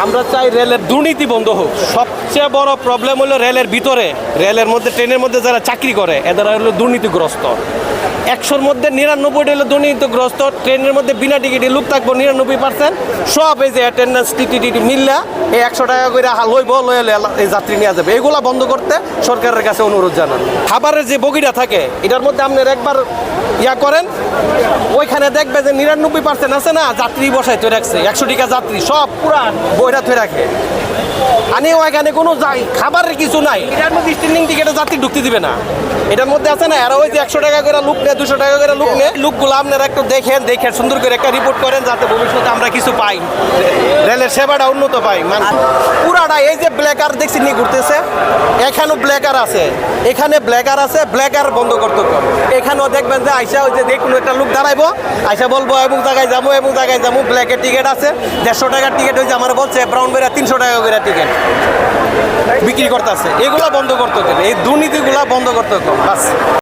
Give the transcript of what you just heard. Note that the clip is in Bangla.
আমরা চাই রেলের দুর্নীতি বন্ধ হোক। সবচেয়ে বড় প্রবলেম হলো রেলের ভিতরে, রেলের মধ্যে, ট্রেনের মধ্যে যারা চাকরি করে এদের হলো দুর্নীতিগ্রস্ত। 100-র মধ্যে 99 হলো দুর্নীতিগ্রস্ত। ট্রেনের মধ্যে বিনা টিকিটে লোক থাকবো 99%। সব এই যে অ্যাটেন্ডেন্স টিটি মিললা এই 100 টাকা করে লইব, লয়ে এই যাত্রী নিয়ে যাবে। এগুলা বন্ধ করতে সরকারের কাছে অনুরোধ জানান। খাবারের যে বগিটা থাকে এটার মধ্যে আপনার একবার ইয়া করেন, ওইখানে দেখবে যে 99% আছে না যাত্রী বসায় তো রাখছে, 100 টাকা যাত্রী সব পুরা বইটা থয়ে রাখে। আনি ওইখানে কোনো খাবারের কিছু নাই, এটার মধ্যে স্ট্যান্ডিং টিকেটে যাত্রী ঢুকতে দিবে না। এটার মধ্যে আছে না আর ওই যে 100 টাকা করে লুক নেয়, 200 টাকা করে লুক নেয়। লুকগুলো আপনারা একটু দেখেন, দেখে সুন্দর করে একটা রিপোর্ট করেন যাতে ভবিষ্যতে আমরা কিছু পাই, রেলের সেবাটা উন্নত পাই। মানে পুরাটা এই যে ব্ল্যাকার দেখছি নিয়ে ঘুরতেছে, এখানেও ব্ল্যাকার আছে, এখানে ব্ল্যাকার আছে, ব্ল্যাকার বন্ধ করতে হবে। এখানেও দেখবেন যে আইসা ওই যে কোনো একটা লোক দাঁড়াইবো, আইসা বলবো এবং জায়গায় যাবো এবং জায়গায় যাবো, ব্ল্যাকের টিকিট আছে 150 টাকার টিকিট হয়েছে, আমার বলছে ব্রাউন বেরা 300 টাকা করে টিকিট বিক্রি করতেছে। এগুলা বন্ধ করতে হবে, এই দুর্নীতিগুলা বন্ধ করতে হবে বাস।